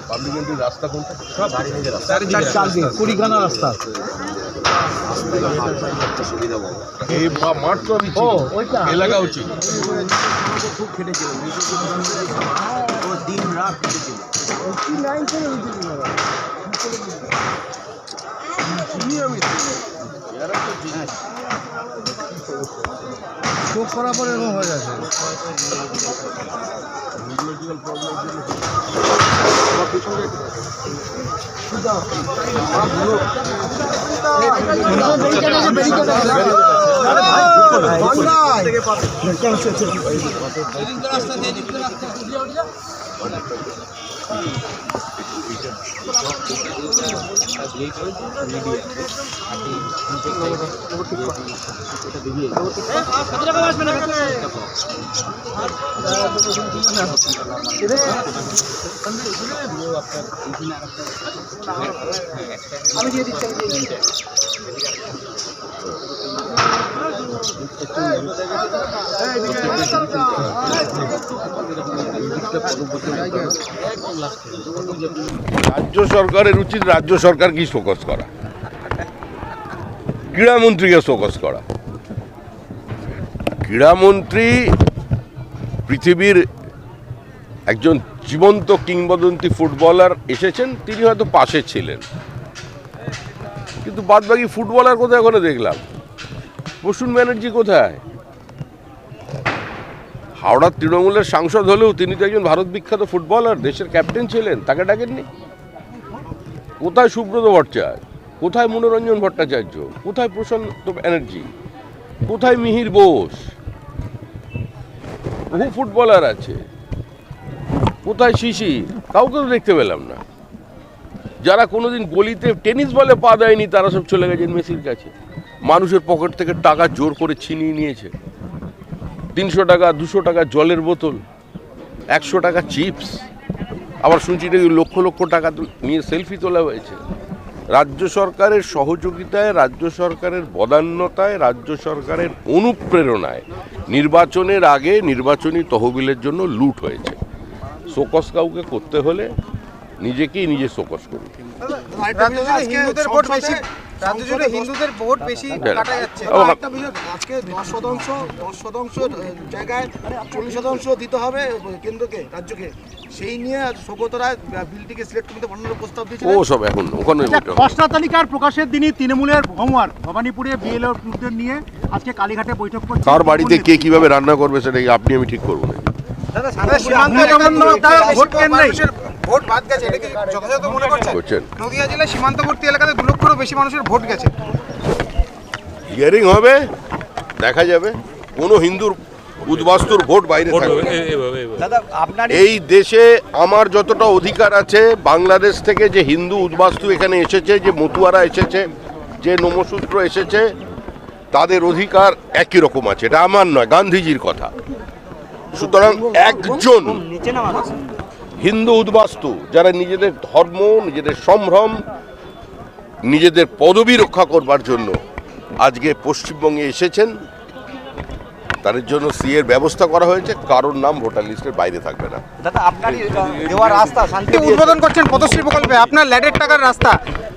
পার্লামেন্টের রাস্তা কোনটা? কুড়িখানা রাস্তা এই মাঠ তো আমি এলাকা উচিত খুব খেটেছিল দিন রাত চোখ করার পরে এরকম হয়ে যাচ্ছে। আমি দিয়ে দিচ্ছি রাজ্য সরকারের উচিত রাজ্য সরকারকেই শোকজ করা, ক্রীড়ামন্ত্রীকে শোকজ করা। ক্রীড়ামন্ত্রী পৃথিবীর একজন জীবন্ত কিংবদন্তি ফুটবলার এসেছেন, তিনি হয়তো পাশে ছিলেন, কিন্তু বাদবাকি ফুটবলার কোথায় ওখানে দেখলাম? প্রসূন ব্যানার্জি কোথায়? হাওড়ার তৃণমূলের সাংসদ হলেও তিনি তো একজন ভারত বিখ্যাত ফুটবলার, দেশের ক্যাপ্টেন ছিলেন, তাকে ডাকেননি। কোথায় সুব্রত ভট্টাচার্য? কোথায় মনোরঞ্জন ভট্টাচার্য? কোথায় প্রশান্ত ব্যানার্জি? কোথায় মিহির বোস? বহু ফুটবলার আছে, কোথায় শিশির? কাউকে তো দেখতে পেলাম না। যারা কোনোদিন গলিতে টেনিস বলে পা দেয়নি তারা সব চলে গেছেন মেসির কাছে। মানুষের পকেট থেকে টাকা জোর করে ছিনিয়ে নিয়েছে। 300 টাকা, 200 টাকা জলের বোতল, 100 টাকা চিপস, আবার শুনছি নাকি লক্ষ লক্ষ টাকা নিয়ে সেলফি তোলা হয়েছে। রাজ্য সরকারের সহযোগিতায়, রাজ্য সরকারের বদান্যতায়, রাজ্য সরকারের অনুপ্রেরণায় নির্বাচনের আগে নির্বাচনী তহবিলের জন্য লুট হয়েছে। শোকজ কাউকে করতে হলে নিজেকেই নিজে শোকজ করুন। হিন্দুদের ভোট বেশি কাটা যাচ্ছে। আজকে 10% জায়গায় 40% দিতে হবে কেন্দ্রকে, রাজ্যকে, সেই নিয়ে সৌগতরা বিলটিকে সিলেক্ট করতে পাঠানোর প্রস্তাব দিয়েছে। ও সব এখন ওখানে খসড়া তালিকার প্রকাশের দিনই তৃণমূলের হোমওয়ার্ক ভবানীপুরে বিএলওদের নিয়ে আজকে কালীঘাটে বৈঠক করছে। কার বাড়িতে কে কিভাবে রান্না করবে সেটা আপনি আমি ঠিক করবো না। ভোট বাদ গেছে, এটা কি যথাযথ মনে করছেন? নদিয়া জেলায় সীমান্তবর্তী এলাকাতে 2 লক্ষেরও বেশি মানুষের ভোট গেছে। হিয়ারিং হবে, দেখা যাবে। কোনো হিন্দুর উদ্বাস্তুর ভোট বাইরে থাকবে। এই দেশে আমার যতটা অধিকার আছে, বাংলাদেশ থেকে যে হিন্দু উদ্বাস্তু এখানে এসেছে, যে মতুয়ারা এসেছে, যে নমশূদ্র এসেছে, তাদের অধিকার একই রকম আছে। এটা আমার নয়, গান্ধীজির কথা। সুতরাং একজন হিন্দু উদ্বাস্তু যারা নিজেদের ধর্ম, নিজেদের সম্ভ্রম, নিজেদের পদবি রক্ষা করবার জন্য আজকে পশ্চিমবঙ্গে এসেছেন, তাদের জন্য সিএর ব্যবস্থা করা হয়েছে। কারোর নাম ভোটার লিস্টের বাইরে থাকবে না। দাদা, আপনারই দেওয়া রাস্তা শান্তি উদ্বোধন করছেন পথশ্রী প্রকল্পে, আপনার ল্যাডের টাকার রাস্তা,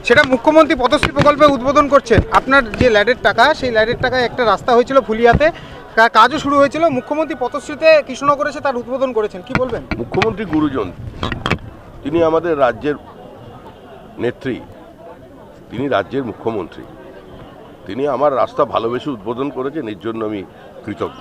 সেটা মুখ্যমন্ত্রী পথশ্রী প্রকল্পে উদ্বোধন করছেন। আপনার যে ল্যাডের টাকা, সেই ল্যাডের টাকায় একটা রাস্তা হয়েছিল ফুলিয়াতে, কাজও শুরু হয়েছিল, মুখ্যমন্ত্রী পথশ্রীতে কৃষ্ণনগরে এসে তার উদ্বোধন করেছেন, কি বলবেন? মুখ্যমন্ত্রী গুরুজন, তিনি আমাদের রাজ্যের নেত্রী, তিনি রাজ্যের মুখ্যমন্ত্রী, তিনি আমার রাস্তা ভালোবেসে উদ্বোধন করেছেন, এর জন্য আমি কৃতজ্ঞ।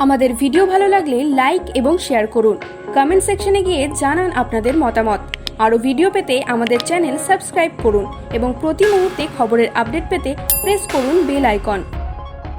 আমাদের ভিডিও ভালো লাগলে লাইক এবং শেয়ার করুন। কমেন্ট সেকশনে গিয়ে জানান আপনাদের মতামত। আরও ভিডিও পেতে আমাদের চ্যানেল সাবস্ক্রাইব করুন এবং প্রতি মুহূর্তে খবরের আপডেট পেতে প্রেস করুন বেল আইকন।